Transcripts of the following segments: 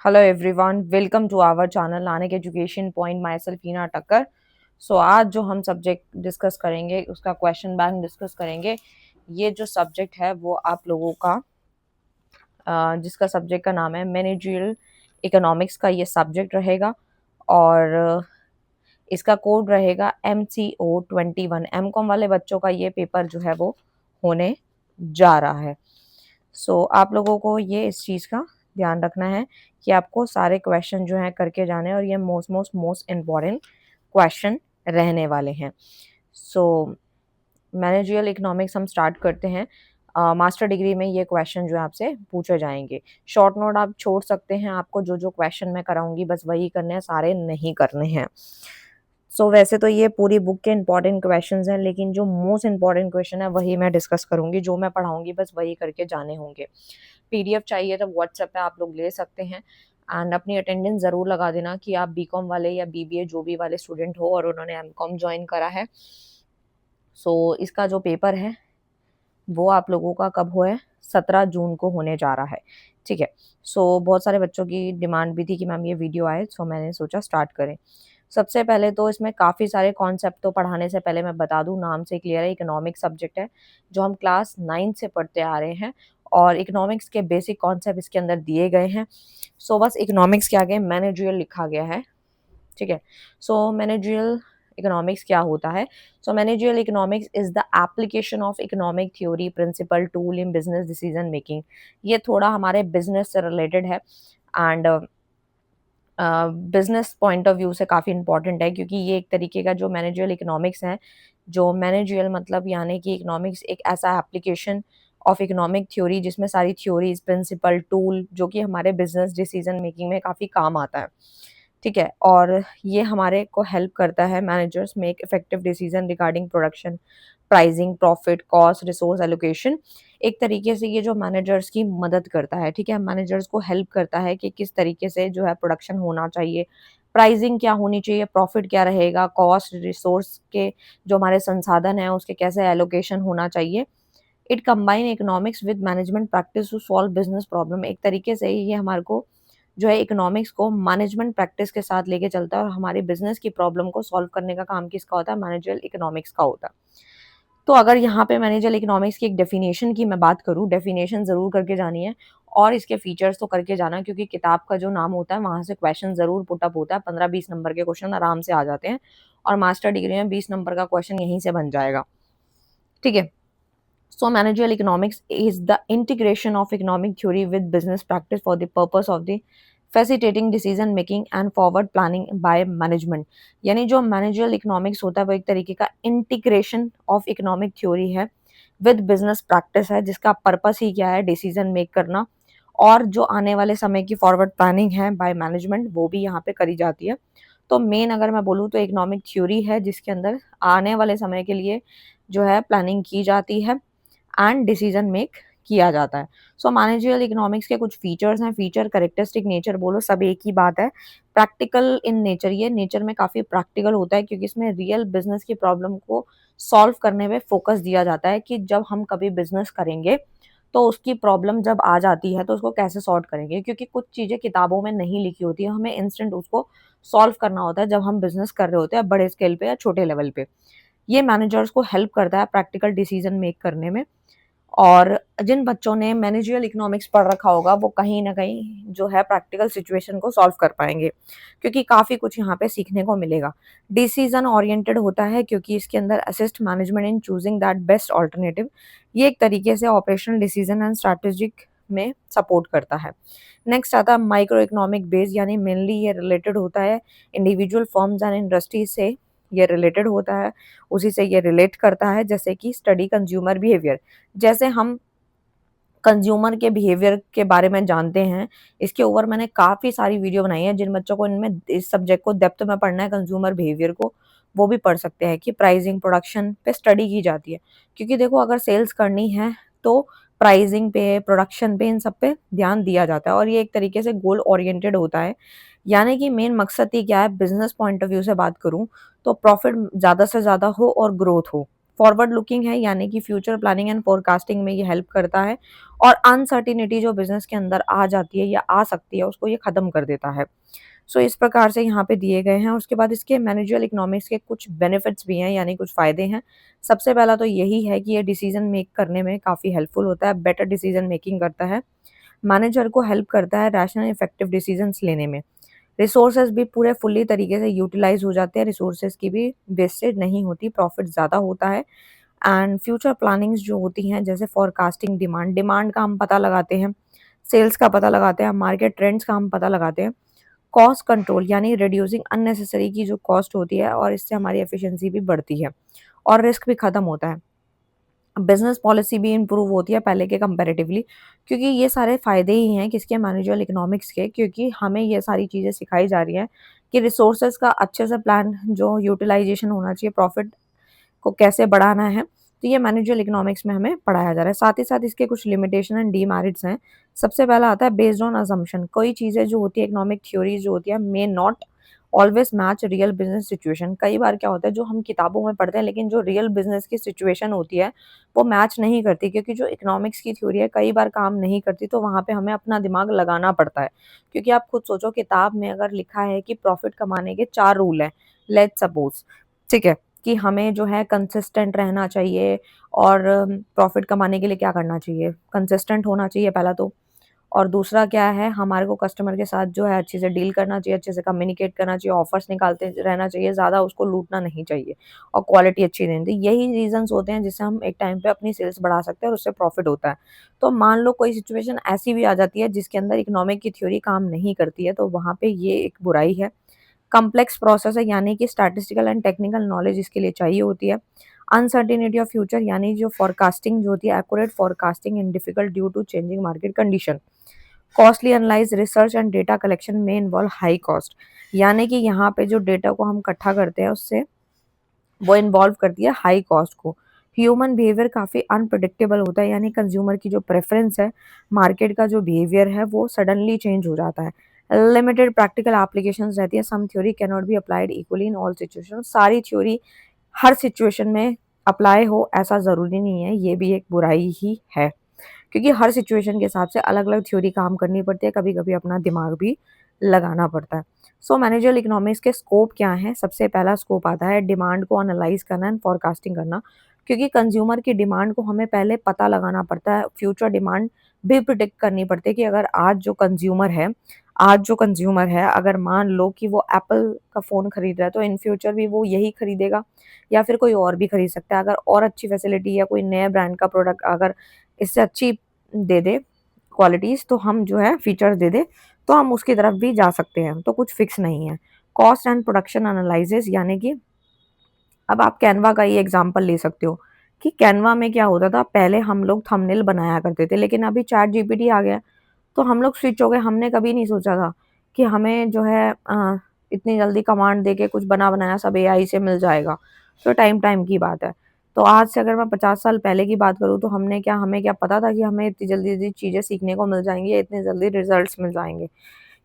Hello everyone, welcome to our channel Nanak education point. My self Heena Takkar. So आज जो हम subject discuss करेंगे उसका क्वेश्चन बैंक डिस्कस करेंगे। ये जो सब्जेक्ट है वो आप लोगों का जिसका सब्जेक्ट का नाम है मैनेजरियल इकोनॉमिक्स का ये सब्जेक्ट रहेगा। और इसका कोड रहेगा MCO 21। M.Com वाले बच्चों का ये पेपर जो है वो होने जा रहा है। आप लोगों को ये इस चीज़ का ध्यान रखना है कि आपको सारे क्वेश्चन जो हैं करके जाने हैं और ये most most most important question रहने वाले हैं। सो मैनेजरियल इकोनॉमिक्स हम स्टार्ट करते हैं। मास्टर डिग्री में ये क्वेश्चन जो है आपसे पूछे जाएंगे। शॉर्ट नोट आप छोड़ सकते हैं, आपको जो जो क्वेश्चन मैं कराऊंगी बस वही करने हैं, सारे नहीं करने हैं। वैसे तो ये पूरी बुक के इंपॉर्टेंट क्वेश्चंस हैं, लेकिन जो मोस्ट इंपॉर्टेंट क्वेश्चन है वही मैं डिस्कस करूंगी। जो मैं पढ़ाऊंगी बस वही करके जाने होंगे। पीडीएफ चाहिए तो व्हाट्सएप पे आप लोग ले सकते हैं। एंड अपनी अटेंडेंस ज़रूर लगा देना कि आप बीकॉम वाले या बीबीए जो भी वाले स्टूडेंट हो और उन्होंने एमकॉम ज्वाइन करा है। इसका जो पेपर है वो आप लोगों का कब हो है, 17 जून को होने जा रहा है। ठीक है। बहुत सारे बच्चों की डिमांड भी थी कि मैम ये वीडियो आए, मैंने सोचा स्टार्ट करें। सबसे पहले तो इसमें काफ़ी सारे कॉन्सेप्ट तो पढ़ाने से पहले मैं बता दूं, नाम से क्लियर है, इकोनॉमिक सब्जेक्ट है जो हम क्लास 9 से पढ़ते आ रहे हैं। और इकोनॉमिक्स के बेसिक कॉन्सेप्ट इसके अंदर दिए गए हैं। बस इकोनॉमिक्स के आगे मैनेजरियल लिखा गया है। ठीक है। मैनेजरियल इकोनॉमिक्स क्या होता है? Managerial economics is the application of economic theory principle tool in business decision making. ये थोड़ा हमारे बिजनेस से रिलेटेड है and business point of view से काफ़ी इंपॉर्टेंट है, क्योंकि ये एक तरीके का जो मैनेजरियल इकोनॉमिक्स है, जो मैनेजरियल मतलब यानी कि इकोनॉमिक्स एक ऐसा एप्लीकेशन ऑफ इकोनॉमिक थ्योरी जिसमें सारी थ्योरीज प्रिंसिपल टूल जो कि हमारे बिजनेस डिसीजन मेकिंग में काफ़ी काम आता है। ठीक है। और ये हमारे को हेल्प करता है managers make effective decision regarding production, pricing, profit, cost, resource allocation. एक तरीके से ये जो मैनेजर्स की मदद करता है। ठीक है। मैनेजर्स को हेल्प करता है कि किस तरीके से जो है प्रोडक्शन होना चाहिए, प्राइसिंग क्या होनी चाहिए, प्रॉफिट क्या रहेगा, कॉस्ट, रिसोर्स के जो हमारे संसाधन हैं उसके कैसे एलोकेशन होना चाहिए। It combine economics with management practice to solve business problem. एक तरीके से ये हमारे को जो है इकोनॉमिक्स को मैनेजमेंट प्रैक्टिस के साथ लेके चलता है और हमारी बिजनेस की प्रॉब्लम को सॉल्व करने का काम किसका होता है? मैनेजरियल इकोनॉमिक्स का होता है। तो अगर यहाँ पे मैनेजरियल इकोनॉमिक्स की एक डेफिनेशन की मैं बात करूँ, डेफिनेशन ज़रूर करके जानी है और इसके फीचर्स तो करके जाना, क्योंकि किताब का जो नाम होता है वहाँ से क्वेश्चन ज़रूर पुट अप होता है। 15-20 नंबर के क्वेश्चन आराम से आ जाते हैं और मास्टर डिग्री में 20 नंबर का क्वेश्चन यहीं से बन जाएगा। ठीक है। Managerial economics is the integration of economic theory with business practice for the purpose of the facilitating decision making and forward planning by management। यानी जो मैनेजरियल इकोनॉमिक्स होता है वो एक तरीके का इंटीग्रेशन ऑफ इकोनॉमिक थ्योरी है विद बिजनेस प्रैक्टिस है, जिसका पर्पस ही क्या है? डिसीजन मेक करना। और जो आने वाले समय की फॉरवर्ड प्लानिंग है बाय मैनेजमेंट वो भी यहाँ पे करी जाती है। तो मेन अगर मैं बोलूँ तो इकोनॉमिक थ्योरी है जिसके अंदर आने वाले समय के लिए जो है प्लानिंग की जाती है एंड डिसीजन मेक किया जाता है। मैनेजरियल इकोनॉमिक्स के कुछ फीचर्स हैं। फीचर, कैरेक्टरिस्टिक, नेचर बोलो सब एक ही बात है। प्रैक्टिकल इन नेचर, ये नेचर में काफ़ी प्रैक्टिकल होता है क्योंकि इसमें रियल बिजनेस की प्रॉब्लम को सॉल्व करने में फोकस दिया जाता है कि जब हम कभी बिजनेस करेंगे तो उसकी प्रॉब्लम जब आ जाती है तो उसको कैसे सॉल्व करेंगे, क्योंकि कुछ चीज़ें किताबों में नहीं लिखी होती है, हमें इंस्टेंट उसको सॉल्व करना होता है जब हम बिजनेस कर रहे होते हैं, बड़े स्केल पे या छोटे लेवल पे। ये मैनेजर्स को हेल्प करता है प्रैक्टिकल डिसीजन मेक करने में। और जिन बच्चों ने मैनेजरियल इकोनॉमिक्स पढ़ रखा होगा वो कहीं न कहीं जो है प्रैक्टिकल सिचुएशन को सॉल्व कर पाएँगे, क्योंकि काफ़ी कुछ यहाँ पे सीखने को मिलेगा। डिसीज़न ओरिएंटेड होता है क्योंकि इसके अंदर assist management in choosing that best alternative. ये एक तरीके से ऑपरेशनल डिसीजन एंड स्ट्रैटेजिक में सपोर्ट करता है। नेक्स्ट आता है माइक्रो इकोनॉमिक बेस, यानी मेनली ये रिलेटेड होता है इंडिविजुअल फर्म्स एंड इंडस्ट्री से, ये रिलेटेड होता है, उसी से ये रिलेट करता है। जैसे कि स्टडी कंज्यूमर बिहेवियर, जैसे हम कंज्यूमर के बिहेवियर के बारे में जानते हैं, इसके ऊपर मैंने काफ़ी सारी वीडियो बनाई है। जिन बच्चों को इनमें इस सब्जेक्ट को डेप्थ में पढ़ना है कंज्यूमर बिहेवियर को, वो भी पढ़ सकते हैं कि प्राइसिंग, प्रोडक्शन पे स्टडी की जाती है। क्योंकि देखो अगर सेल्स करनी है तो प्राइसिंग पे, प्रोडक्शन पे, इन सब पे ध्यान दिया जाता है और ये एक तरीके से गोल ओरिएंटेड होता है। यानी कि मेन मकसद ही क्या है? बिजनेस पॉइंट ऑफ व्यू से बात करूँ तो प्रॉफिट ज़्यादा से ज़्यादा हो और ग्रोथ हो। फॉरवर्ड लुकिंग है, यानी कि फ्यूचर प्लानिंग एंड फोरकास्टिंग में ये हेल्प करता है, और अनसर्टिनिटी जो बिजनेस के अंदर आ जाती है या आ सकती है उसको ये खत्म कर देता है। सो इस प्रकार से यहाँ पे दिए गए हैं। उसके बाद इसके मैनेजरियल इकोनॉमिक्स के कुछ बेनिफिट्स भी हैं, यानी कुछ फ़ायदे हैं। सबसे पहला तो यही है कि ये डिसीज़न मेक करने में काफ़ी हेल्पफुल होता है, बेटर डिसीज़न मेकिंग करता है। मैनेजर को हेल्प करता है रैशनल इफेक्टिव डिसीजंस लेने में। रिसोर्सेज़ भी पूरे फुल्ली तरीके से यूटिलाइज़ हो जाते हैं, रिसोर्सेज़ की भी वेस्टेज नहीं होती, प्रॉफिट ज़्यादा होता है। एंड फ्यूचर प्लानिंग्स जो होती हैं, जैसे फोरकास्टिंग डिमांड का हम पता लगाते हैं, सेल्स का पता लगाते हैं, मार्केट ट्रेंड्स का हम पता लगाते हैं। कॉस्ट कंट्रोल यानी रिड्यूसिंग अननेसेसरी की जो कॉस्ट होती है, और इससे हमारी एफिशिएंसी भी बढ़ती है और रिस्क भी खत्म होता है। बिजनेस पॉलिसी भी इम्प्रूव होती है पहले के कंपैरेटिवली, क्योंकि ये सारे फ़ायदे ही हैं किसके, मैनेजरियल इकोनॉमिक्स के, क्योंकि हमें ये सारी चीज़ें सिखाई जा रही हैं कि रिसोर्सेज़ का अच्छे से प्लान जो यूटिलाइज़ेशन होना चाहिए, प्रॉफिट को कैसे बढ़ाना है, तो ये मैनेजरियल इकोनॉमिक्स में हमें पढ़ाया जा रहा है। साथ ही साथ इसके कुछ लिमिटेशन एंड डीमेरिट्स हैं। सबसे पहला आता है बेस्ड ऑन असम्पशन। कोई चीज़ें जो होती है, इकोनॉमिक थ्योरीज़ जो होती है, may not always match real business situation. कई बार क्या होता है, जो हम किताबों में पढ़ते हैं लेकिन जो रियल बिज़नेस की सिचुएशन होती है, वो मैच नहीं करती, क्योंकि जो इकोनॉमिक्स की थ्योरी है कई बार काम नहीं करती, तो वहाँ पे हमें अपना दिमाग लगाना पड़ता है। क्योंकि आप खुद सोचो, किताब में अगर लिखा है कि प्रॉफिट कमाने के 4 रूल हैं, लेट्स सपोज़, ठीक है? कि हमें जो है कंसिस्टेंट रहना चाहिए, और प्रॉफिट कमाने के लिए क्या करना चाहिए? कंसिस्टेंट होना चाहिए पहला तो, और दूसरा क्या है, हमारे को कस्टमर के साथ जो है अच्छे से डील करना चाहिए, अच्छे से कम्युनिकेट करना चाहिए, ऑफर्स निकालते रहना चाहिए, ज़्यादा उसको लूटना नहीं चाहिए, और क्वालिटी अच्छी देनी चाहिए। यही रीज़न्स होते हैं जिससे हम एक टाइम पे अपनी सेल्स बढ़ा सकते हैं और उससे प्रॉफिट होता है। तो मान लो कोई सिचुएशन ऐसी भी आ जाती है जिसके अंदर इकोनॉमिक की थ्योरी काम नहीं करती है, तो वहाँ पे ये एक बुराई है। कॉम्प्लेक्स प्रोसेस है, यानी कि स्टैटिस्टिकल एंड टेक्निकल नॉलेज इसके लिए चाहिए होती है। अनसर्टेनिटी ऑफ फ्यूचर, यानी जो फोरकास्टिंग जो होती है, accurate forecasting in difficult due to changing market condition. Costly analyse research and data collection में इन्वॉल्व हाई कॉस्ट, यानी कि यहाँ पे जो डेटा को हम इकट्ठा करते हैं उससे वो इन्वॉल्व करती है हाई कॉस्ट को। ह्यूमन बिहेवियर काफ़ी अनप्रिडिक्टेबल होता है, यानी कंज्यूमर की जो प्रेफरेंस है, मार्केट का जो बिहेवियर है, वो सडनली चेंज हो जाता है। लिमिटेड प्रैक्टिकल एप्लीकेशंस रहती है, some theory can not be applied equally in all situation. सारी थ्योरी हर सिचुएशन में अप्लाई हो ऐसा ज़रूरी नहीं है, ये भी एक बुराई ही है, क्योंकि हर सिचुएशन के हिसाब से अलग-अलग थ्योरी काम करनी पड़ती है, कभी-कभी अपना दिमाग भी लगाना पड़ता है। सो मैनेजरियल इकोनॉमिक्स के स्कोप क्या हैं? सबसे पहला स्कोप आता है डिमांड को एनालाइज़ करना एंड फोरकास्टिंग करना, क्योंकि कंज्यूमर की डिमांड को हमें पहले पता लगाना पड़ता है, फ्यूचर डिमांड भी प्रिडिक्ट करनी पड़ती है कि अगर आज जो कंज्यूमर है, अगर मान लो कि वो एप्पल का फ़ोन खरीद रहा है, तो इन फ्यूचर भी वो यही खरीदेगा, या फिर कोई और भी खरीद सकता है। अगर और अच्छी फैसिलिटी या कोई नए ब्रांड का प्रोडक्ट अगर इससे अच्छी दे दे क्वालिटीज़, तो हम जो है फीचर्स दे दे, तो हम उसकी तरफ भी जा सकते हैं, तो कुछ फिक्स नहीं है। कॉस्ट एंड प्रोडक्शन एनालिसिस, यानी कि अब आप कैनवा का ही एग्ज़ाम्पल ले सकते हो कि कैनवा में क्या होता था, पहले हम लोग थंबनेल बनाया करते थे, लेकिन अभी चैट जीपीटी आ गया, तो हम लोग स्विच हो गए। हमने कभी नहीं सोचा था कि हमें जो है इतनी जल्दी कमांड देके कुछ बना-बनाया सब एआई से मिल जाएगा, तो टाइम की बात है। तो आज से अगर मैं 50 साल पहले की बात करूँ, तो हमें क्या पता था कि हमें इतनी जल्दी-जल्दी चीज़ें सीखने को मिल जाएँगी, इतने जल्दी रिज़ल्ट्स मिल जाएँगे,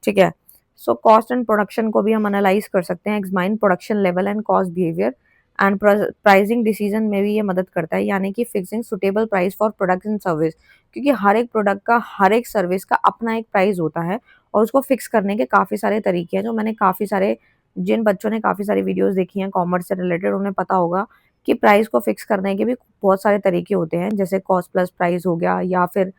ठीक है? सो कॉस्ट एंड प्रोडक्शन को भी हम एनालाइज़ कर सकते हैं, examine production level and cost behaviour, and pricing decision में भी ये मदद करता है, यानी कि fixing suitable price for product and service, क्योंकि हर एक प्रोडक्ट का, हर एक सर्विस का अपना एक प्राइस होता है, और उसको फिक्स करने के काफ़ी सारे तरीके हैं, जो मैंने काफ़ी सारे, जिन बच्चों ने काफ़ी सारी वीडियोस देखी हैं कॉमर्स से रिलेटेड, उन्हें पता होगा कि प्राइस को फिक्स करने के भी बहुत सारे तरीके होते हैं, जैसे कॉस्ट प्लस प्राइस हो गया, या फिर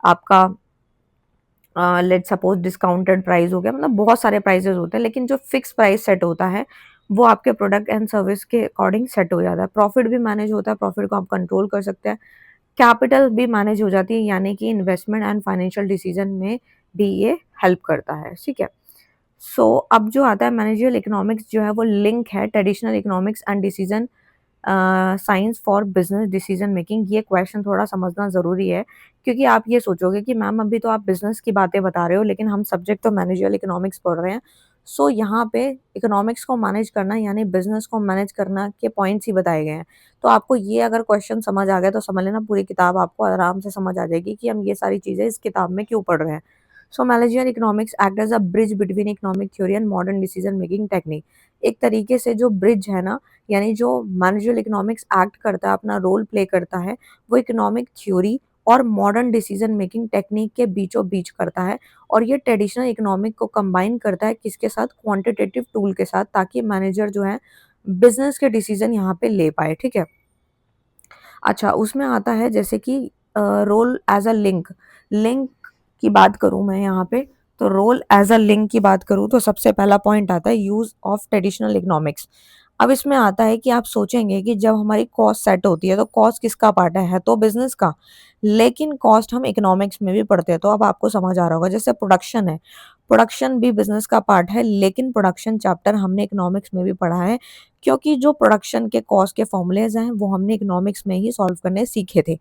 आपका लेट्स सपोज डिस्काउंटेड प्राइस हो गया, मतलब बहुत सारे प्राइसेस होते हैं, लेकिन जो फिक्स प्राइस सेट होता है वो आपके प्रोडक्ट एंड सर्विस के अकॉर्डिंग सेट हो जाता है। प्रॉफिट भी मैनेज होता है, प्रॉफिट को आप कंट्रोल कर सकते हैं। कैपिटल भी मैनेज हो जाती है, यानी कि इन्वेस्टमेंट एंड फाइनेंशियल डिसीजन में भी ये हेल्प करता है, ठीक है। सो अब जो आता है मैनेजरियल इकोनॉमिक्स, जो है वो लिंक है traditional economics and decision science for business decision making. ये क्वेश्चन थोड़ा समझना ज़रूरी है, क्योंकि आप ये सोचोगे कि मैम अभी तो आप बिजनेस की बातें बता रहे हो, लेकिन हम सब्जेक्ट तो मैनेजरियल इकोनॉमिक्स पढ़ रहे हैं। सो यहाँ पे इकोनॉमिक्स को मैनेज करना, यानी बिजनेस को मैनेज करना के पॉइंट्स ही बताए गए हैं। तो आपको ये अगर क्वेश्चन समझ आ गया, तो समझ लेना पूरी किताब आपको आराम से समझ आ जाएगी कि हम ये सारी चीज़ें इस किताब में क्यों पढ़ रहे हैं। So managerial economics act as a bridge between economic theory and modern decision making technique, एक तरीके से जो ब्रिज है ना, यानी जो मैनेजरियल इकोनॉमिक्स एक्ट करता है, अपना रोल प्ले करता है, वो इकोनॉमिक थ्योरी और मॉडर्न डिसीजन मेकिंग टेक्निक के बीचों बीच करता है। और ये ट्रेडिशनल इकोनॉमिक को कंबाइन करता है किसके साथ, क्वांटिटेटिव टूल के साथ, ताकि मैनेजर जो है बिजनेस के डिसीजन यहाँ पे ले पाए। ठीक है। अच्छा, उसमें आता है जैसे कि role as a link. Link की बात करूं मैं यहाँ पे, तो रोल एज अ लिंक की बात करूं तो सबसे पहला पॉइंट आता है यूज ऑफ ट्रेडिशनल इकोनॉमिक्स। अब इसमें आता है कि आप सोचेंगे कि जब हमारी कॉस्ट सेट होती है तो कॉस्ट किसका पार्ट है तो बिजनेस का, लेकिन कॉस्ट हम इकोनॉमिक्स में भी पढ़ते हैं। तो अब आपको समझ आ रहा होगा, जैसे प्रोडक्शन है, प्रोडक्शन भी बिजनेस का पार्ट है, लेकिन प्रोडक्शन चैप्टर हमने इकोनॉमिक्स में भी पढ़ा है, क्योंकि जो प्रोडक्शन के कॉस्ट के फॉर्मूलेज हैं वो हमने इकोनॉमिक्स में ही सॉल्व करने सीखे थे।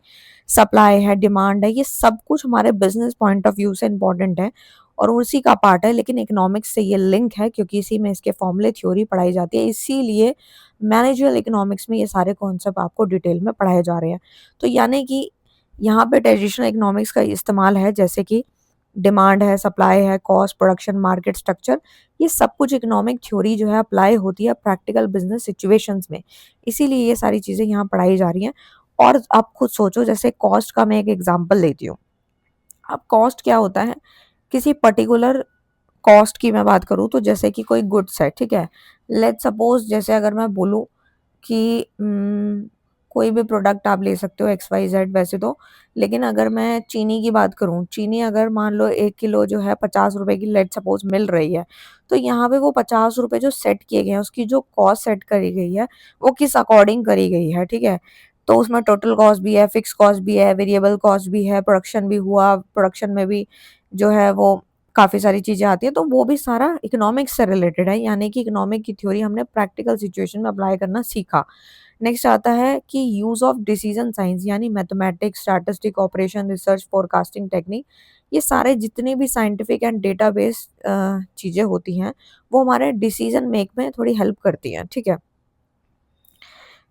सप्लाई है, डिमांड है, ये सब कुछ हमारे बिजनेस पॉइंट ऑफ व्यू से इंपॉर्टेंट है और उसी का पार्ट है, लेकिन इकोनॉमिक्स से ये लिंक है क्योंकि इसी में इसके फॉर्मूले थ्योरी पढ़ाई जाती है। इसीलिए मैनेजरियल इकोनॉमिक्स में ये सारे कॉन्सेप्ट आपको डिटेल में पढ़ाए जा रहे हैं। तो यानी कि यहाँ पे ट्रेडिशनल इकोनॉमिक्स का इस्तेमाल है, जैसे कि डिमांड है, सप्लाई है, कॉस्ट, प्रोडक्शन, मार्केट स्ट्रक्चर, ये सब कुछ इकोनॉमिक थ्योरी जो है अप्लाई होती है प्रैक्टिकल बिजनेस सिचुएशंस में। इसीलिए ये सारी चीज़ें यहाँ पढ़ाई जा रही हैं। और आप खुद सोचो, जैसे कॉस्ट का मैं एक एग्जांपल लेती हूँ। अब कॉस्ट क्या होता है, किसी पर्टिकुलर कॉस्ट की मैं बात करूँ तो जैसे कि कोई गुड्स है, ठीक है। लेट्स सपोज, जैसे अगर मैं बोलूँ कि कोई भी प्रोडक्ट आप ले सकते हो एक्स वाई जेड वैसे तो, लेकिन अगर मैं चीनी की बात करूँ, चीनी अगर मान लो 1 किलो जो है 50 रुपए की लेट सपोज मिल रही है, तो यहाँ पे वो 50 रुपए जो सेट किए गए हैं, उसकी जो कॉस्ट सेट करी गई है वो किस अकॉर्डिंग करी गई है, ठीक है। तो उसमें टोटल कॉस्ट भी है, फिक्स कॉस्ट भी है, वेरिएबल कॉस्ट भी है, प्रोडक्शन भी हुआ, प्रोडक्शन में भी जो है वो काफ़ी सारी चीज़ें आती हैं, तो वो भी सारा इकोनॉमिक्स से रिलेटेड है, यानी कि इकोनॉमिक की थ्योरी हमने प्रैक्टिकल सिचुएशन में अप्लाई करना सीखा। नेक्स्ट आता है कि यूज़ ऑफ डिसीजन साइंस, यानी mathematics, statistic, operation, research, forecasting technique, ये सारे जितने भी साइंटिफिक एंड डेटाबेस चीज़ें होती हैं, वो हमारे डिसीजन मेक में थोड़ी हेल्प करती हैं, ठीक है।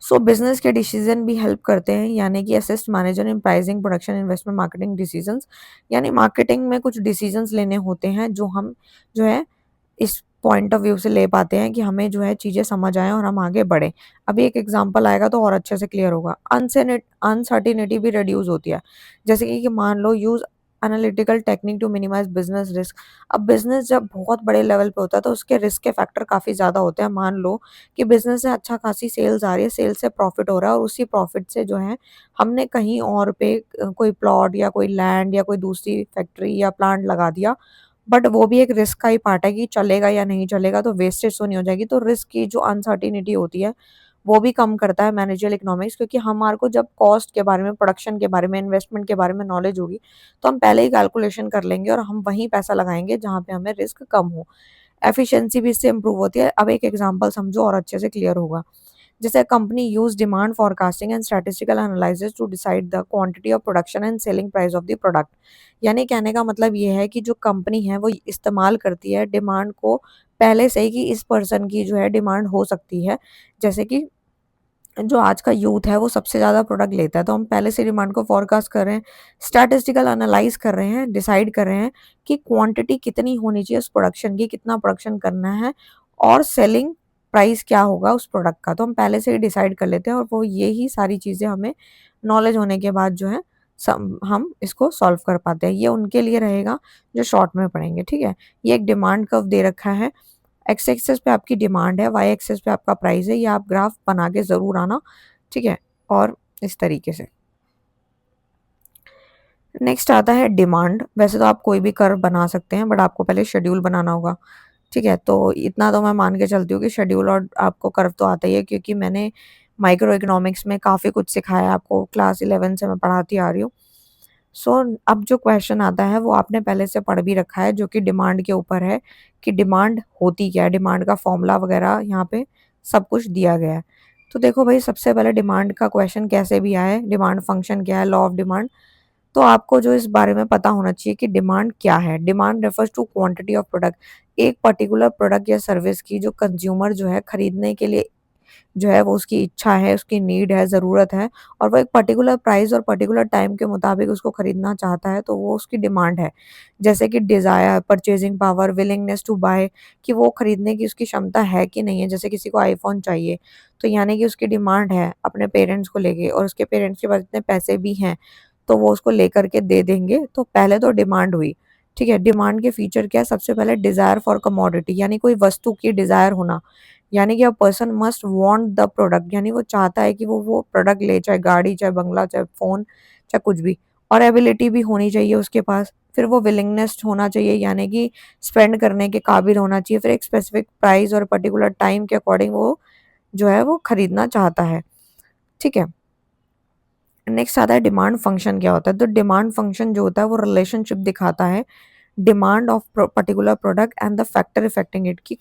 सो बिजनेस के डिसीजन भी हेल्प करते हैं, यानी कि assist manager in pricing, production, investment, marketing decisions, यानी मार्केटिंग में कुछ डिसीजंस लेने होते हैं जो हम जो है इस पॉइंट ऑफ व्यू से ले पाते हैं कि हमें जो है चीज़ें समझ आएँ और हम आगे बढ़ें। अभी एक एग्जांपल आएगा तो और अच्छे से क्लियर होगा। अनसर्टेनिटी भी रिड्यूस होती है। जैसे कि मान लो use analytical technique to minimise business risk. अब बिज़नेस जब बहुत बड़े लेवल पे होता है तो उसके रिस्क के फैक्टर काफ़ी ज़्यादा होते हैं। मान लो कि बिज़नेस से अच्छा खासी सेल्स आ रही है, सेल्स से प्रॉफिट हो रहा है और उसी प्रॉफिट से जो है हमने कहीं और पे कोई प्लॉट या कोई लैंड या कोई दूसरी फैक्ट्री या प्लांट लगा दिया, बट वो भी एक रिस्क का ही पार्ट है कि चलेगा या नहीं चलेगा, तो वेस्टेज तो नहीं हो जाएगी। तो रिस्क की जो अनसर्टेनिटी होती है वो भी कम करता है मैनेजरियल इकोनॉमिक्स, क्योंकि हमारे को जब कॉस्ट के बारे में, प्रोडक्शन के बारे में, इन्वेस्टमेंट के बारे में नॉलेज होगी तो हम पहले ही कैलकुलेशन कर लेंगे और हम वहीं पैसा लगाएंगे जहाँ पे हमें रिस्क कम हो। एफिशिएंसी भी इससे इंप्रूव होती है। अब एक एग्जांपल समझो और अच्छे से क्लियर होगा। जैसे company use demand forecasting and statistical analysis to decide the quantity of production and selling price of the product. यानी कहने का मतलब ये है कि जो कंपनी है वो इस्तेमाल करती है डिमांड को पहले से ही, कि इस पर्सन की जो है डिमांड हो सकती है। जैसे कि जो आज का यूथ है वो सबसे ज़्यादा प्रोडक्ट लेता है, तो हम पहले से डिमांड को फोरकास्ट कर रहे हैं, स्टैटिस्टिकल एनालाइज कर रहे हैं, डिसाइड कर रहे हैं कि क्वांटिटी कितनी होनी चाहिए उस प्रोडक्शन की, कितना प्रोडक्शन करना है और सेलिंग प्राइस क्या होगा उस प्रोडक्ट का, तो हम पहले से ही डिसाइड कर लेते हैं और वो यही सारी चीज़ें हमें नॉलेज होने के बाद जो है हम इसको सॉल्व कर पाते हैं। ये उनके लिए रहेगा जो शॉर्ट में पढ़ेंगे, ठीक है। ये एक डिमांड कर्व दे रखा है, एक्स एक्सेस पे आपकी डिमांड है, वाई एक्सेस पे आपका प्राइस है, ये आप ग्राफ बना के ज़रूर आना, ठीक है। और इस तरीके से नेक्स्ट आता है डिमांड। वैसे तो आप कोई भी कर्व बना सकते हैं, बट आपको पहले शेड्यूल बनाना होगा, ठीक है। तो इतना तो मैं मान के चलती हूँ कि शेड्यूल और आपको कर्व तो आता ही है, क्योंकि मैंने माइक्रो इकोनॉमिक्स में काफ़ी कुछ सिखाया है आपको, क्लास 11 से मैं पढ़ाती आ रही हूँ। सो अब जो क्वेश्चन आता है वो आपने पहले से पढ़ भी रखा है, जो कि डिमांड के ऊपर है, कि डिमांड होती क्या है, डिमांड का फॉर्मूला वगैरह यहाँ पे सब कुछ दिया गया है। तो देखो भाई, सबसे पहले डिमांड का क्वेश्चन कैसे भी आए, डिमांड फंक्शन क्या है, लॉ ऑफ डिमांड, तो आपको जो इस बारे में पता होना चाहिए कि डिमांड क्या है। Demand refers to quantity of product, एक पर्टिकुलर प्रोडक्ट या सर्विस की जो कंज्यूमर जो है खरीदने के लिए जो है वो उसकी इच्छा है, उसकी नीड है, ज़रूरत है और वो एक पर्टिकुलर प्राइस और पर्टिकुलर टाइम के मुताबिक उसको खरीदना चाहता है, तो वो उसकी डिमांड है। जैसे कि desire, purchasing power, willingness to buy, कि वो खरीदने की उसकी क्षमता है कि नहीं है। जैसे किसी को आईफ़ोन चाहिए, तो यानी कि उसकी डिमांड है अपने पेरेंट्स को लेके और उसके पेरेंट्स के पास इतने पैसे भी हैं, तो वो उसको लेकर के दे देंगे। तो पहले तो डिमांड हुई, ठीक है। डिमांड के फीचर क्या है? सबसे पहले डिज़ायर फॉर कमोडिटी, यानी कोई वस्तु की डिज़ायर होना, यानी कि a person must want the product, यानी वो चाहता है कि वो प्रोडक्ट ले, चाहे गाड़ी, चाहे बंगला, चाहे फ़ोन, चाहे कुछ भी। और एबिलिटी भी होनी चाहिए उसके पास। फिर वो विलिंगनेस होना चाहिए, यानी कि स्पेंड करने के काबिल होना चाहिए। फिर एक स्पेसिफिक प्राइस और पर्टिकुलर टाइम के अकॉर्डिंग वो जो है वो खरीदना चाहता है, ठीक है। नेक्स्ट आता है डिमांड फंक्शन क्या होता है? तो डिमांड फंक्शन जो होता है वो रिलेशनशिप दिखाता है demand of particular product and the factor affecting it, की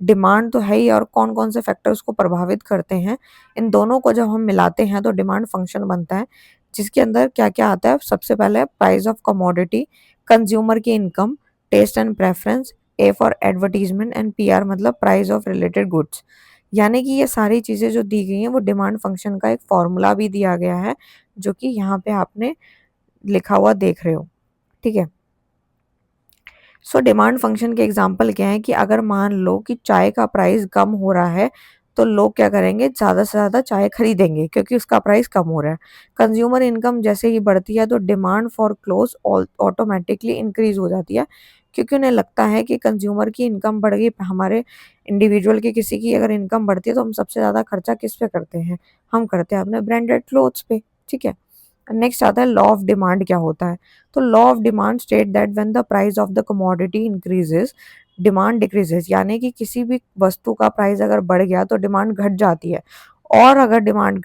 डिमांड तो है ही और कौन कौन से फैक्टर उसको प्रभावित करते हैं, इन दोनों को जब हम मिलाते हैं तो डिमांड फंक्शन बनता है, जिसके अंदर क्या क्या आता है? सबसे पहले प्राइस ऑफ कमोडिटी, कंज्यूमर की income, taste and preference, a for advertisement and PR मतलब प्राइस ऑफ रिलेटेड गुड्स। यानी कि ये सारी चीज़ें जो दी गई हैं वो डिमांड फंक्शन का एक फॉर्मूला भी दिया गया है, जो कि यहाँ पे आपने लिखा हुआ देख रहे हो, ठीक है। सो डिमांड फंक्शन के एग्जांपल क्या है कि अगर मान लो कि चाय का प्राइस कम हो रहा है, तो लोग क्या करेंगे? ज़्यादा से ज़्यादा चाय खरीदेंगे क्योंकि उसका प्राइस कम हो रहा है। कंज्यूमर इनकम जैसे ही बढ़ती है तो demand for clothes automatically increase हो जाती है, क्योंकि उन्हें लगता है कि कंज्यूमर की इनकम बढ़ गई। हमारे इंडिविजुअल की किसी की अगर इनकम बढ़ती है तो हम सबसे ज़्यादा खर्चा किस पे करते हैं? हम करते हैं अपने ब्रांडेड क्लोथ्स पे, ठीक है। नेक्स्ट आता है लॉ ऑफ डिमांड क्या होता है? तो law of demand state that when the price of the commodity increases demand decreases, यानी कि किसी भी वस्तु का प्राइस अगर बढ़ गया तो डिमांड घट जाती है, और अगर डिमांड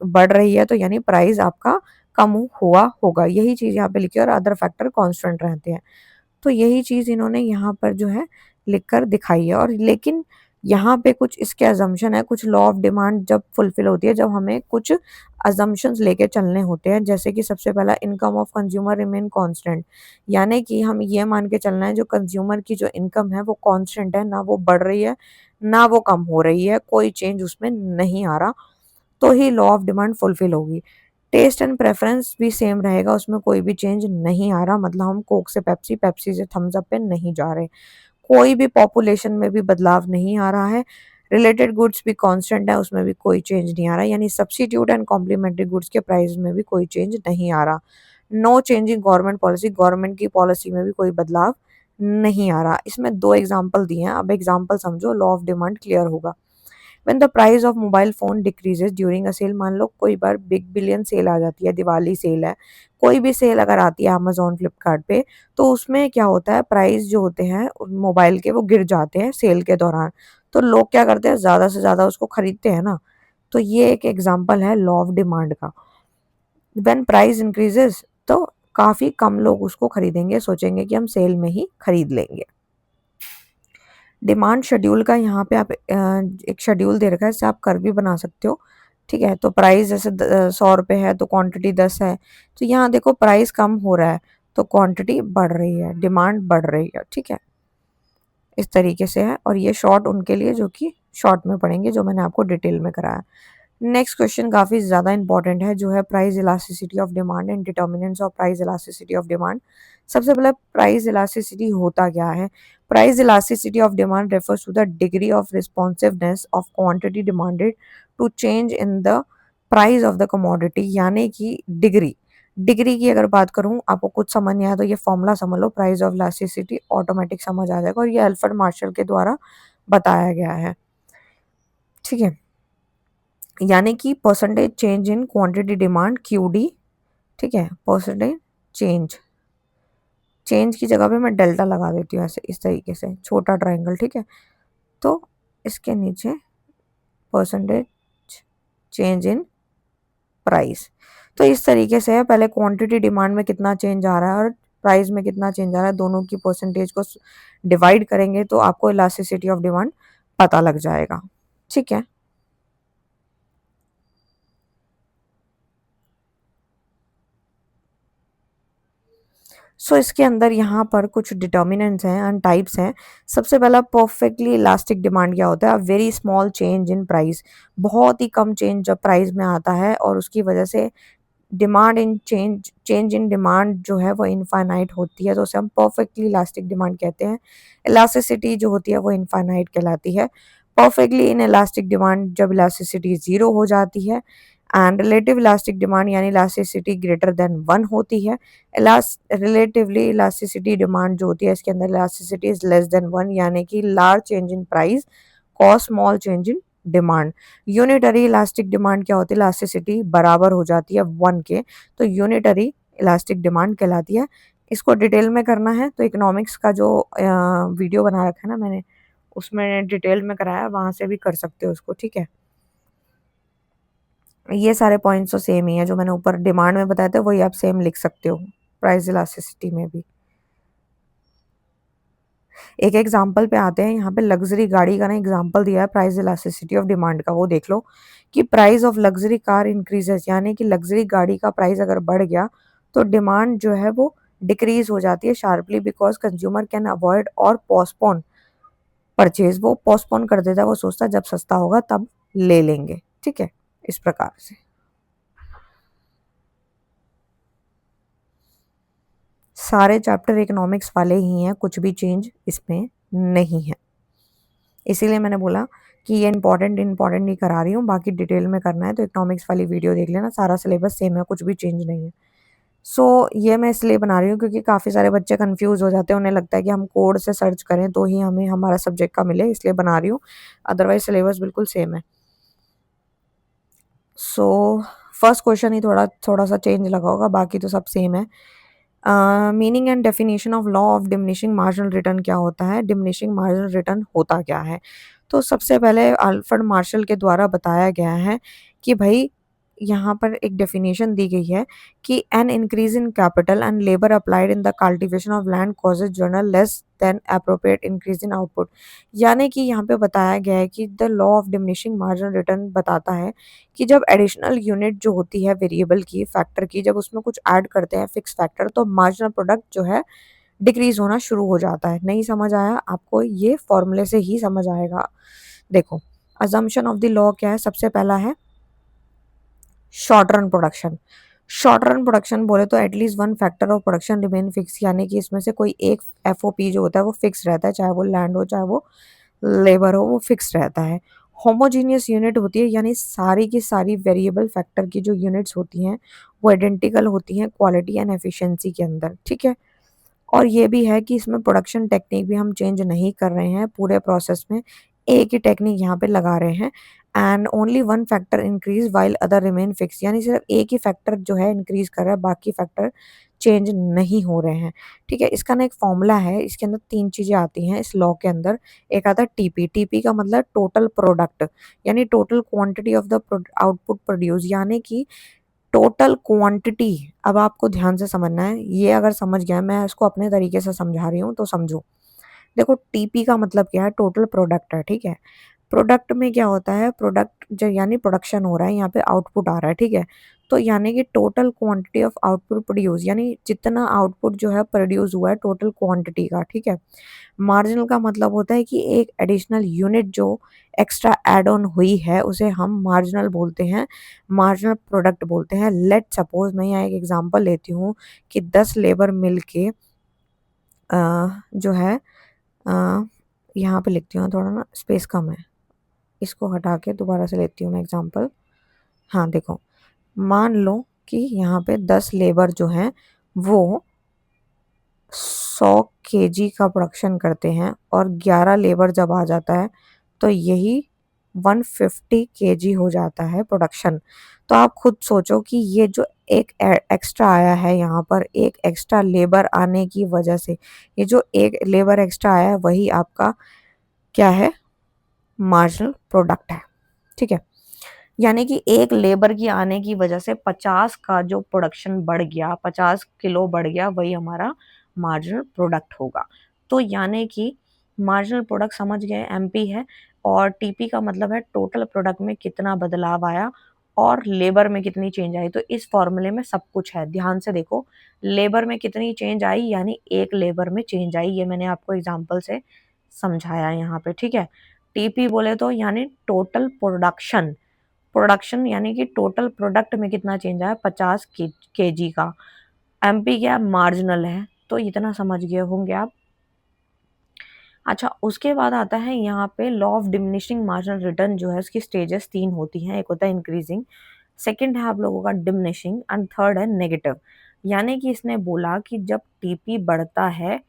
बढ़ रही है तो यानी प्राइस आपका कम हुआ होगा। यही चीज़ यहाँ पे लिखी है और अदर फैक्टर कांस्टेंट रहते हैं। तो यही चीज़ इन्होंने यहाँ पर जो है लिखकर दिखाई है। और लेकिन यहाँ पे कुछ इसके अजम्पशन है, कुछ लॉ ऑफ डिमांड जब फुलफिल होती है, जब हमें कुछ अजम्पशंस लेके चलने होते हैं। जैसे कि सबसे पहला income of consumer remain constant, यानी कि हम ये मान के चलना है जो कंज्यूमर की जो इनकम है वो कांस्टेंट है, ना वो बढ़ रही है ना वो कम हो रही है, कोई चेंज उसमें नहीं आ रहा, तो ही लॉ ऑफ डिमांड फुलफिल होगी। टेस्ट एंड प्रेफरेंस भी सेम रहेगा, उसमें कोई भी चेंज नहीं आ रहा, मतलब हम कोक से पेप्सी, पेप्सी से थम्स अप पे नहीं जा रहे। कोई भी पॉपुलेशन में भी बदलाव नहीं आ रहा है। रिलेटेड गुड्स भी कांस्टेंट है, उसमें भी कोई चेंज नहीं आ रहा, यानी सब्स्टिट्यूट एंड कॉम्प्लीमेंट्री गुड्स के प्राइस में भी कोई चेंज नहीं आ रहा। No change in government policy, government की पॉलिसी में भी कोई बदलाव नहीं आ रहा। इसमें 2 एग्जांपल दिए हैं, अब एग्जांपल समझो, लॉ ऑफ डिमांड क्लियर होगा। When the price of mobile phone decreases during a sale, मान लो कोई बार बिग बिलियन सेल आ जाती है, दिवाली सेल है, कोई भी सेल अगर आती है अमेज़न, फ्लिपकार्ट पे, तो उसमें क्या होता है? प्राइस जो होते हैं मोबाइल के वो गिर जाते हैं सेल के दौरान। तो लोग क्या करते हैं? ज़्यादा से ज़्यादा उसको खरीदते हैं ना। तो ये एक एग्जांपल है लॉ ऑफ डिमांड का। व्हेन प्राइस इंक्रीजेस, तो काफ़ी कम लोग उसको खरीदेंगे, सोचेंगे कि हम सेल में ही खरीद लेंगे। डिमांड शेड्यूल का यहाँ पे आप एक शेड्यूल दे रखा है, इससे आप कर्व भी बना सकते हो, ठीक है। तो प्राइस जैसे 100 रुपये है तो क्वांटिटी 10 है, तो यहाँ देखो प्राइस कम हो रहा है तो क्वांटिटी बढ़ रही है, डिमांड बढ़ रही है, ठीक है। इस तरीके से है, और ये शॉर्ट उनके लिए जो कि शॉर्ट में पढ़ेंगे, जो मैंने आपको डिटेल में कराया। नेक्स्ट क्वेश्चन काफ़ी ज़्यादा इंपॉर्टेंट है, जो है price elasticity of demand and determinants of price elasticity of demand. सबसे पहले प्राइस इलास्टिसिटी होता क्या है? Price elasticity of demand refers to the degree of responsiveness of quantity demanded to change in the price of the commodity, यानी कि degree. Degree की अगर बात करूँ, आपको कुछ समझ नहीं आया तो ये फॉर्मूला समझ लो, प्राइस ऑफ इलास्टिसिटी ऑटोमेटिक समझ आ जाएगा, और ये अल्फ्रेड मार्शल के द्वारा बताया गया है, ठीक है। यानी कि percentage change in quantity demand, QD, ठीक है। परसेंटेज चेंज, चेंज की जगह पे मैं डेल्टा लगा देती हूँ ऐसे, इस तरीके से छोटा ट्रायंगल, ठीक है। तो इसके नीचे परसेंटेज चेंज इन प्राइस। तो इस तरीके से है, पहले क्वांटिटी डिमांड में कितना चेंज आ रहा है और प्राइस में कितना चेंज आ रहा है, दोनों की परसेंटेज को डिवाइड करेंगे तो आपको इलास्टिसिटी ऑफ डिमांड पता लग जाएगा, ठीक है। सो इसके अंदर यहाँ पर कुछ डिटर्मिनेंट्स हैं एंड टाइप्स हैं। सबसे पहला परफेक्टली इलास्टिक डिमांड क्या होता है? Very small change in price, बहुत ही कम चेंज जब प्राइस में आता है और उसकी वजह से demand in change in demand जो है वो इनफाइनाइट होती है, तो उसे हम परफेक्टली इलास्टिक डिमांड कहते हैं। इलास्टिसिटी जो होती है वो इनफाइनाइट कहलाती है। परफेक्टली इन इलास्टिक डिमांड जब इलास्टिसिटी ज़ीरो हो जाती है, एंड रिलेटिव इलास्टिक डिमांड यानी इलास्टिसिटी ग्रेटर देन 1 होती है। रिलेटिवली इलास्टिसिटी डिमांड जो होती है इसके अंदर इलास्टिसिटी इज लेस देन 1 यानी कि large change in price cause small change in demand. Unitary elastic demand क्या होती है? इलास्टिसिटी बराबर हो जाती है 1 के, तो यूनिटरी इलास्टिक डिमांड कहलाती है। इसको डिटेल में करना है तो इकोनॉमिक्स का जो वीडियो बना रखा है ना मैंने, उसमें डिटेल में कराया, वहाँ से भी कर सकते हो उसको, ठीक है। ये सारे पॉइंट्स तो सेम ही है, जो मैंने ऊपर डिमांड में बताया था वही आप सेम लिख सकते हो प्राइस इलास्टिसिटी में भी। एक एग्जांपल पे आते हैं, यहाँ पे लग्जरी गाड़ी का ना एग्जांपल दिया है प्राइस इलास्टिसिटी ऑफ डिमांड का, वो देख लो कि price of luxury car increases, यानी कि लग्जरी गाड़ी का प्राइस अगर बढ़ गया तो डिमांड जो है वो डिक्रीज हो जाती है sharply, because consumer can avoid और पोस्टपोन परचेज, वो पोस्टपोन कर देता है, वो सोचता है जब सस्ता होगा तब ले लेंगे, ठीक है, इस प्रकार से। सारे चैप्टर इकोनॉमिक्स वाले ही हैं, कुछ भी चेंज इसमें नहीं है, इसीलिए मैंने बोला कि ये इंपॉर्टेंट ही करा रही हूँ, बाकी डिटेल में करना है तो इकोनॉमिक्स वाली वीडियो देख लेना, सारा सिलेबस सेम है, कुछ भी चेंज नहीं है। ये मैं इसलिए बना रही हूँ क्योंकि काफ़ी सारे बच्चे कंफ्यूज हो जाते हैं, उन्हें लगता है कि हम कोड से सर्च करें तो ही हमें हमारा सब्जेक्ट का मिले, इसलिए बना रही हूँ, अदरवाइज सिलेबस बिल्कुल सेम है। सो फर्स्ट क्वेश्चन ही थोड़ा थोड़ा सा चेंज लगा होगा, बाकी तो सब सेम है। Meaning and definition of law of diminishing marginal return क्या होता है? डिमिनिशिंग मार्जिनल रिटर्न होता क्या है? तो सबसे पहले अल्फ्रेड मार्शल के द्वारा बताया गया है कि भाई यहाँ पर एक डेफिनेशन दी गई है कि an increase in capital and labour applied in the cultivation of land causes journal less than appropriate increase in output. यानी कि यहाँ पे बताया गया है कि the law of diminishing marginal return बताता है कि जब एडिशनल यूनिट जो होती है वेरिएबल की, फैक्टर की, जब उसमें कुछ ऐड करते हैं फिक्स फैक्टर, तो मार्जिनल प्रोडक्ट जो है डिक्रीज होना शुरू हो जाता है। नहीं समझ आया आपको? ये फॉर्मूले से ही समझ आएगा। देखो, अजम्पशन ऑफ द लॉ क्या है? सबसे पहला है short run production. Short run production बोले तो at least one factor of production remain fix, यानी कि इसमें से कोई एक एफओपी जो होता है वो फिक्स रहता है, चाहे वो लैंड हो चाहे वो लेबर हो, वो फिक्स रहता है। होमोजीनियस यूनिट होती है, यानी सारी की सारी वेरिएबल फैक्टर की जो यूनिट्स होती हैं वो आइडेंटिकल होती हैं क्वालिटी एंड एफिशिएंसी के अंदर, ठीक है। और ये भी है कि इसमें प्रोडक्शन टेक्निक भी हम चेंज नहीं कर रहे हैं, पूरे प्रोसेस में एक ही टेक्निक यहाँ पे लगा रहे हैं। And only one factor increase while other remain fix, यानी सिर्फ एक ही फैक्टर जो है इंक्रीज कर रहा है, बाकी फैक्टर चेंज नहीं हो रहे हैं, ठीक है। इसका ना एक फॉर्मूला है, इसके अंदर 3 चीज़ें आती हैं इस लॉ के अंदर। एक आता है टीपी, टीपी का मतलब टोटल प्रोडक्ट, यानी total quantity of the output produce, यानी कि टोटल क्वांटिटी। अब आपको ध्यान से समझना है, ये अगर समझ गया, मैं इसको अपने तरीके से समझा रही हूँ तो समझो। देखो, टीपी का मतलब क्या है? टोटल प्रोडक्ट है, ठीक है। प्रोडक्ट में क्या होता है? प्रोडक्ट जो यानी प्रोडक्शन हो रहा है, यहाँ पे आउटपुट आ रहा है, ठीक है। तो यानी कि total quantity of output produce, यानी जितना आउटपुट जो है प्रोड्यूस हुआ है टोटल क्वांटिटी का, ठीक है। मार्जिनल का मतलब होता है कि एक एडिशनल यूनिट जो एक्स्ट्रा एड ऑन हुई है उसे हम मार्जिनल बोलते हैं, मार्जिनल प्रोडक्ट बोलते हैं। लेट सपोज मैं यहाँ एक एग्जांपल लेती हूँ कि 10 लेबर मिल के जो है यहाँ पे लिखती हूँ, थोड़ा ना स्पेस कम है, इसको हटा के दोबारा से लेती हूँ मैं एग्जांपल। हाँ देखो, मान लो कि यहाँ पे 10 लेबर जो हैं वो 100 केजी का प्रोडक्शन करते हैं और 11 लेबर जब आ जाता है तो यही 150 केजी हो जाता है प्रोडक्शन। तो आप खुद सोचो कि ये जो एक एक्स्ट्रा आया है, यहाँ पर एक एक्स्ट्रा लेबर आने की वजह से, ये जो एक लेबर एक्स्ट्रा आया है वही आपका क्या है? मार्जिनल प्रोडक्ट है, ठीक है। यानी कि एक लेबर की आने की वजह से 50 का जो प्रोडक्शन बढ़ गया, 50 किलो बढ़ गया, वही हमारा मार्जिनल प्रोडक्ट होगा। तो यानी कि मार्जिनल प्रोडक्ट समझ गए, एमपी है, और टीपी का मतलब है टोटल प्रोडक्ट में कितना बदलाव आया और लेबर में कितनी चेंज आई। तो इस फॉर्मूले में सब कुछ है, ध्यान से देखो। लेबर में कितनी चेंज आई, यानी एक लेबर में चेंज आई, ये मैंने आपको एग्जांपल से समझाया यहाँ पे, ठीक है। टीपी बोले तो यानी टोटल प्रोडक्शन, प्रोडक्शन यानी कि टोटल प्रोडक्ट में कितना चेंज आया, 50 केजी का। एमपी क्या मार्जिनल है, तो इतना समझ गए होंगे आप। अच्छा, उसके बाद आता है यहाँ पे law of diminishing marginal return, जो है उसकी स्टेजेस 3 होती हैं। एक होता है इंक्रीजिंग, सेकंड है आप लोगों का डिमिनिशिंग, एंड थर्ड है नेगेटिव। यानी कि इसने बोला कि जब टीपी बढ़ता है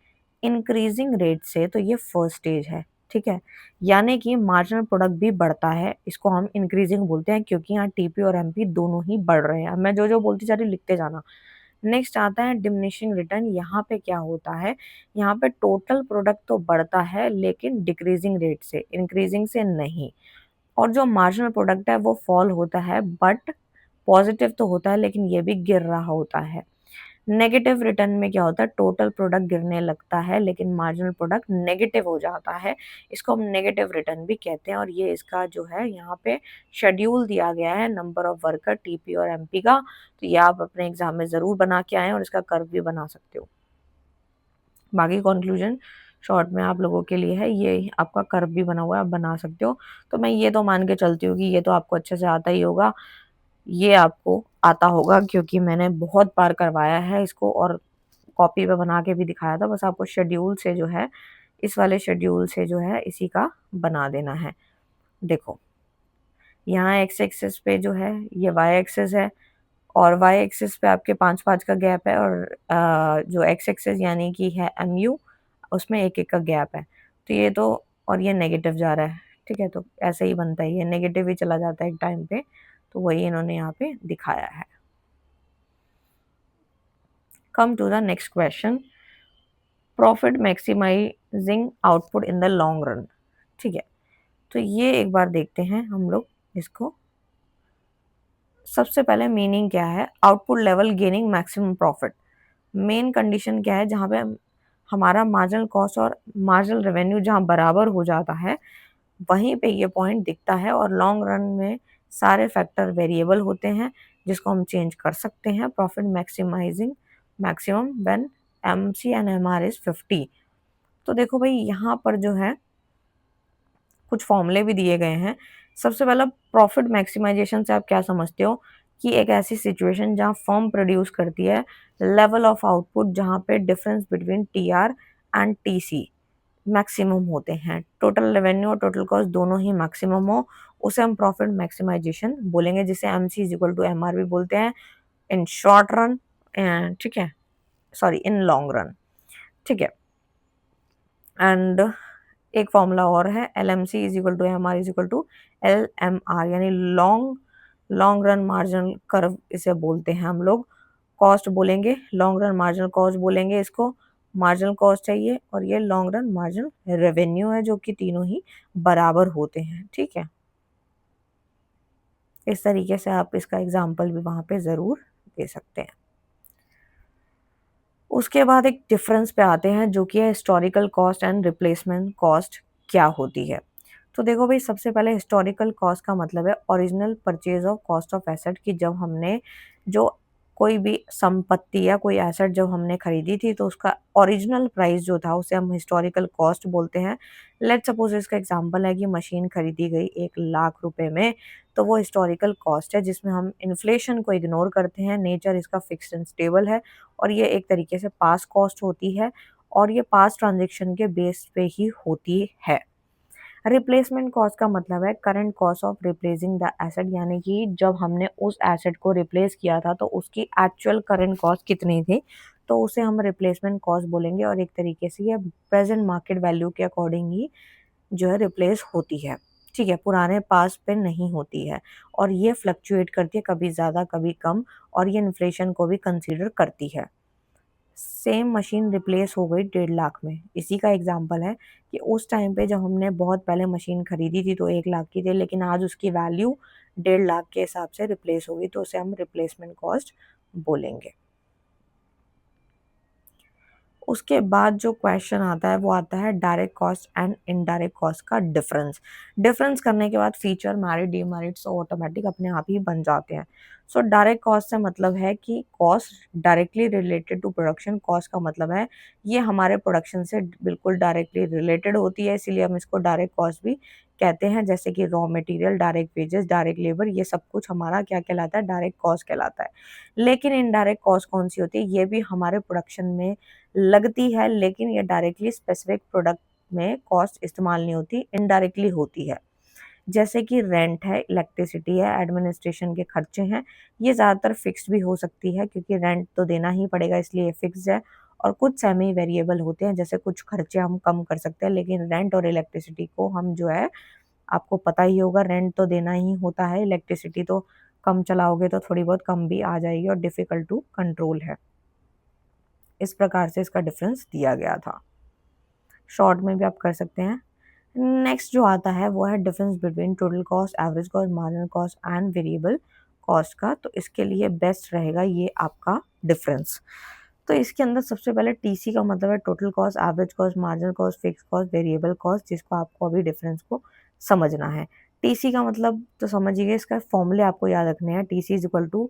इंक्रीजिंग रेट से, तो ये फर्स्ट स्टेज है, ठीक है। यानी कि मार्जिनल प्रोडक्ट भी बढ़ता है, इसको हम इंक्रीजिंग बोलते हैं, क्योंकि यहाँ टीपी और एमपी दोनों ही बढ़ रहे हैं। मैं जो जो बोलती जा रही लिखते जाना। नेक्स्ट आता है डिमिनिशिंग रिटर्न। यहाँ पे क्या होता है, यहाँ पे टोटल प्रोडक्ट तो बढ़ता है लेकिन डिक्रीजिंग रेट से, इंक्रीजिंग से नहीं। और जो मार्जिनल प्रोडक्ट है वो फॉल होता है, बट पॉजिटिव तो होता है लेकिन ये भी गिर रहा होता है। नेगेटिव रिटर्न में क्या होता है, टोटल प्रोडक्ट गिरने लगता है लेकिन मार्जिनल प्रोडक्ट नेगेटिव हो जाता है। इसको हम नेगेटिव रिटर्न भी कहते हैं। और ये इसका जो है यहाँ पे शेड्यूल दिया गया है, नंबर ऑफ वर्कर टीपी और एमपी का। तो ये आप अपने एग्जाम में ज़रूर बना के आएँ और इसका कर्व भी बना सकते हो। बाकी कंक्लूजन शॉर्ट में आप लोगों के लिए है, ये आपका कर्व भी बना हुआ है, आप बना सकते हो। तो मैं ये तो मान के चलती हूँ कि ये तो आपको अच्छे से आता ही होगा, ये आपको आता होगा, क्योंकि मैंने बहुत बार करवाया है इसको और कॉपी पे बना के भी दिखाया था। बस आपको शेड्यूल से जो है, इस वाले शेड्यूल से जो है इसी का बना देना है। देखो, यहाँ एक्स एक्सिस पे जो है ये वाई एक्सिस है, और वाई एक्सिस पे आपके 5-5 का गैप है, और जो एक्स एक्सिस यानी कि है एमयू, उसमें 1-1 का गैप है। तो ये तो, और ये नेगेटिव जा रहा है, ठीक है। तो ऐसे ही बनता है, ये नेगेटिव ही चला जाता है एक टाइम पे। तो वही इन्होंने यहाँ पे दिखाया है। Come to the next question, profit maximising output in the long run, ठीक है। तो ये एक बार देखते हैं हम लोग इसको। सबसे पहले मीनिंग क्या है, output level gaining maximum profit. Main condition क्या है, जहाँ पे हमारा मार्जिनल कॉस्ट और मार्जिनल रेवेन्यू जहाँ बराबर हो जाता है, वहीं पे ये पॉइंट दिखता है। और लॉन्ग रन में सारे फैक्टर वेरिएबल होते हैं, जिसको हम चेंज कर सकते हैं। Profit maximising maximum when MC and MR is 50। तो देखो भाई, यहाँ पर जो है कुछ फॉर्मूले भी दिए गए हैं। सबसे पहला, प्रॉफिट मैक्सिमाइजेशन से आप क्या समझते हो, कि एक ऐसी सिचुएशन जहाँ फर्म प्रोड्यूस करती है लेवल ऑफ आउटपुट जहाँ पे difference between TR and TC maximum होते हैं, टोटल रेवेन्यू और टोटल कॉस्ट दोनों ही मैक्सिमम हो, उसे हम प्रॉफिट मैक्सिमाइजेशन बोलेंगे, जिसे MC is equal to MR भी बोलते हैं इन शॉर्ट रन, ठीक है, सॉरी इन लॉन्ग रन, ठीक है। एंड एक फॉर्मूला और है, L M C is equal to M R is equal to L M R, यानी long long run marginal curve इसे बोलते हैं हम लोग। कॉस्ट बोलेंगे, लॉन्ग रन मार्जिनल कॉस्ट बोलेंगे इसको, मार्जिनल कॉस्ट चाहिए, और ये लॉन्ग रन मार्जिनल रेवेन्यू है, जो कि तीनों ही बराबर होते हैं, ठीक है। इस तरीके से आप इसका एग्जाम्पल भी वहाँ पे ज़रूर दे सकते हैं। उसके बाद एक डिफरेंस पे आते हैं, जो कि है historical cost and replacement cost क्या होती है। तो देखो भाई, सबसे पहले हिस्टोरिकल कॉस्ट का मतलब है original purchase of cost of asset, की जब हमने जो कोई भी संपत्ति या कोई एसेट जब हमने खरीदी थी, तो उसका ओरिजिनल प्राइस जो था उसे हम हिस्टोरिकल कॉस्ट बोलते हैं। लेट्स सपोज इसका एग्जांपल है कि मशीन खरीदी गई 1 लाख रुपए में, तो वो हिस्टोरिकल कॉस्ट है, जिसमें हम इन्फ्लेशन को इग्नोर करते हैं। नेचर इसका फिक्स्ड एंड स्टेबल है, और ये एक तरीके से पास कॉस्ट होती है, और ये पास ट्रांजेक्शन के बेस पे ही होती है। रिप्लेसमेंट कॉस्ट का मतलब है current cost of replacing the asset, यानी कि जब हमने उस एसेट को रिप्लेस किया था तो उसकी एक्चुअल करंट कॉस्ट कितनी थी, तो उसे हम रिप्लेसमेंट कॉस्ट बोलेंगे। और एक तरीके से ये प्रेजेंट मार्केट वैल्यू के अकॉर्डिंग ही जो है रिप्लेस होती है, ठीक है, पुराने पास पे नहीं होती है। और ये फ्लक्चुएट करती है, कभी ज़्यादा कभी कम, और ये इन्फ्लेशन को भी कंसीडर करती है। सेम मशीन रिप्लेस हो गई 1.5 लाख में, इसी का एग्जांपल है कि उस टाइम पे जब हमने बहुत पहले मशीन खरीदी थी तो 1 लाख की थी, लेकिन आज उसकी वैल्यू 1.5 लाख के हिसाब से रिप्लेस होगी, तो उसे हम रिप्लेसमेंट कॉस्ट बोलेंगे। उसके बाद जो क्वेश्चन आता है वो आता है direct cost and indirect cost का डिफरेंस। डिफरेंस करने के बाद फीचर, मेरिट, डिमेरिट्स ऑटोमेटिक अपने आप ही बन जाते हैं। सो डायरेक्ट कॉस्ट से मतलब है कि cost directly related to production. Cost का मतलब है ये हमारे प्रोडक्शन से बिल्कुल डायरेक्टली रिलेटेड होती है, इसीलिए हम इसको डायरेक्ट कॉस्ट भी कहते हैं। जैसे कि raw material, direct wages, direct labour, ये सब कुछ हमारा क्या कहलाता है, डायरेक्ट कॉस्ट कहलाता है। लेकिन इनडायरेक्ट कॉस्ट कौन सी होती है, ये भी हमारे प्रोडक्शन में लगती है, लेकिन ये डायरेक्टली स्पेसिफिक प्रोडक्ट में कॉस्ट इस्तेमाल नहीं होती, इनडायरेक्टली होती है। जैसे कि रेंट है, इलेक्ट्रिसिटी है, एडमिनिस्ट्रेशन के खर्चे हैं, ये ज़्यादातर फिक्स्ड भी हो सकती है क्योंकि रेंट तो देना ही पड़ेगा इसलिए फिक्स्ड है। और कुछ सेमी वेरिएबल होते हैं, जैसे कुछ खर्चे हम कम कर सकते हैं, लेकिन रेंट और इलेक्ट्रिसिटी को हम जो है, आपको पता ही होगा, रेंट तो देना ही होता है, इलेक्ट्रिसिटी तो कम चलाओगे तो थोड़ी बहुत कम भी आ जाएगी और डिफ़िकल्ट टू कंट्रोल है। इस प्रकार से इसका डिफरेंस दिया गया था। शॉर्ट में भी आप कर सकते हैं। नेक्स्ट जो आता है वो है difference between total cost, average cost, marginal cost and variable cost का। तो इसके लिए बेस्ट रहेगा ये आपका डिफरेंस। तो इसके अंदर सबसे पहले टीसी का मतलब है total cost, average cost, marginal cost, fix cost, variable cost, जिसको आपको अभी डिफरेंस को समझना है। टीसी का मतलब तो समझिए, इसका फॉर्मूले आपको याद रखने हैं। TC is equal to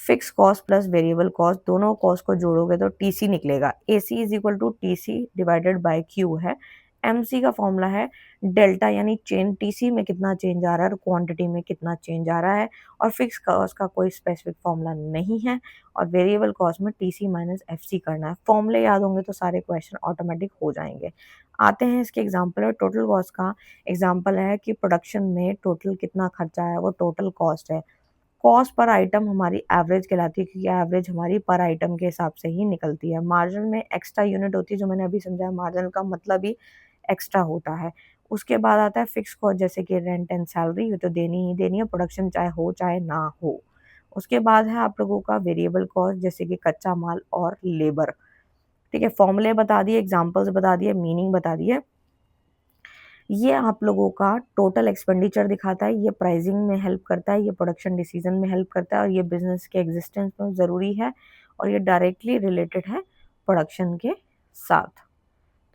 fix cost plus variable cost, दोनों कॉस्ट को जोड़ोगे तो टीसी निकलेगा। AC is equal to TC divided by Q है। एमसी का फॉर्मूला है डेल्टा, यानी चेंज, टीसी में कितना चेंज आ रहा है और क्वांटिटी में कितना चेंज आ रहा है। और फिक्स कॉस्ट का कोई स्पेसिफिक फॉर्मूला नहीं है। और वेरिएबल कॉस्ट में टीसी माइनस एफसी करना है। फॉर्मूले याद होंगे तो सारे क्वेश्चन ऑटोमेटिक हो जाएंगे। आते हैं इसके एग्जाम्पल और टोटल कॉस्ट का एग्जाम्पल है कि प्रोडक्शन में टोटल कितना खर्चा है, वो टोटल कॉस्ट है। कॉस्ट पर आइटम हमारी एवरेज कहलाती है क्योंकि एवरेज हमारी पर आइटम के हिसाब से ही निकलती है। मार्जिन में एक्स्ट्रा यूनिट होती है, जो मैंने अभी समझाया, मार्जिन का मतलब ही एक्स्ट्रा होता है। उसके बाद आता है फिक्स कॉस्ट, जैसे कि रेंट एंड सैलरी, ये तो देनी ही देनी है, प्रोडक्शन चाहे हो चाहे ना हो। उसके बाद है आप लोगों का वेरिएबल कॉस्ट, जैसे कि कच्चा माल और लेबर। ठीक है, फॉर्मूले बता दिए, एग्जाम्पल्स बता दिए, मीनिंग बता दिए। ये आप लोगों का टोटल एक्सपेंडिचर दिखाता है, ये प्राइसिंग में हेल्प करता है, ये प्रोडक्शन डिसीजन में हेल्प करता है, और ये बिजनेस के एग्जिस्टेंस में ज़रूरी है, और ये डायरेक्टली रिलेटेड है प्रोडक्शन के साथ।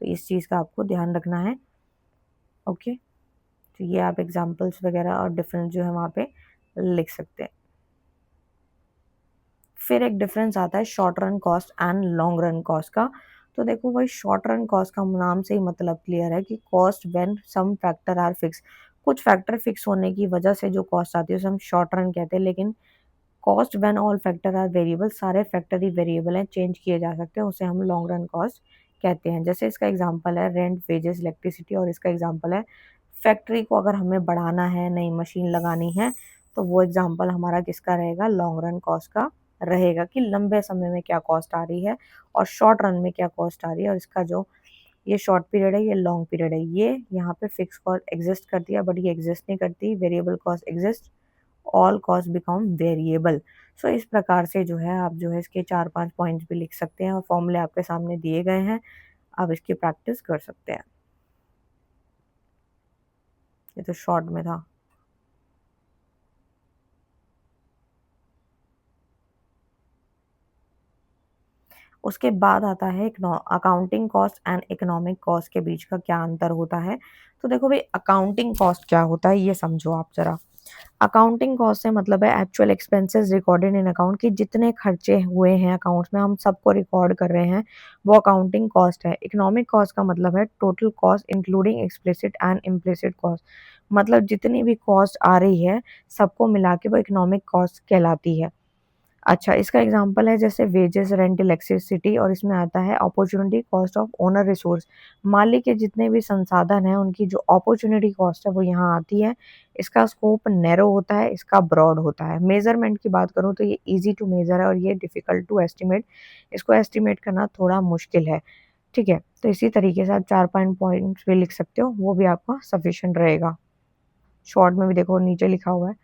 तो इस चीज़ का आपको ध्यान रखना है। ओके, तो ये आप एग्जांपल्स वगैरह और डिफरेंस जो है वहाँ पे लिख सकते हैं। फिर एक डिफरेंस आता है short run cost and long run cost का। तो देखो भाई, शॉर्ट रन कॉस्ट का नाम से ही मतलब क्लियर है कि cost when some factor are fix. कुछ फैक्टर फिक्स होने की वजह से जो कॉस्ट आती है उसे हम शॉर्ट रन कहते हैं। लेकिन cost when all factor are variable, सारे फैक्टर ही वेरिएबल हैं, चेंज किए जा सकते हैं, उसे हम लॉन्ग रन कॉस्ट कहते हैं। जैसे इसका एग्जांपल है रेंट, वेजेस, इलेक्ट्रिसिटी, और इसका एग्जांपल है फैक्ट्री को अगर हमें बढ़ाना है, नई मशीन लगानी है, तो वो एग्जांपल हमारा किसका रहेगा, लॉन्ग रन कॉस्ट का रहेगा, कि लंबे समय में क्या कॉस्ट आ रही है और शॉर्ट रन में क्या कॉस्ट आ रही है। और इसका जो ये शॉर्ट पीरियड है, ये लॉन्ग पीरियड है, ये यहाँ पे फिक्स कॉस्ट एग्जिस्ट करती है, बट ये एग्जिस्ट नहीं करती, variable cost exist, all cost become variable. So इस प्रकार से जो है आप जो है इसके 4-5 पॉइंट्स भी लिख सकते हैं, और फॉर्मूले आपके सामने दिए गए हैं, आप इसकी प्रैक्टिस कर सकते हैं। ये तो शॉर्ट में था। उसके बाद आता है accounting cost and economic cost के बीच का क्या अंतर होता है। तो देखो भाई, अकाउंटिंग कॉस्ट क्या होता है ये समझो आप जरा। अकाउंटिंग कॉस्ट से मतलब है actual expenses recorded in account, की जितने खर्चे हुए हैं अकाउंट्स में हम सबको रिकॉर्ड कर रहे हैं, वो अकाउंटिंग कॉस्ट है। इकोनॉमिक कॉस्ट का मतलब है total cost including explicit and implicit cost, मतलब जितनी भी कॉस्ट आ रही है सबको मिला के वो इकोनॉमिक कॉस्ट कहलाती है। अच्छा, इसका एग्जांपल है जैसे वेजेस, रेंट, इलेक्ट्रिसिटी, और इसमें आता है opportunity cost of owner resource. मालिक के जितने भी संसाधन हैं उनकी जो अपॉर्चुनिटी कॉस्ट है वो यहाँ आती है। इसका स्कोप नैरो होता है, इसका ब्रॉड होता है। मेजरमेंट की बात करूँ तो ये इजी टू मेजर है और ये डिफिकल्ट टू एस्टिमेट, इसको एस्टिमेट करना थोड़ा मुश्किल है। ठीक है, तो इसी तरीके से आप 4-5 पॉइंट्स भी लिख सकते हो, वो भी आपका सफिशिएंट रहेगा। शॉर्ट में भी देखो नीचे लिखा हुआ है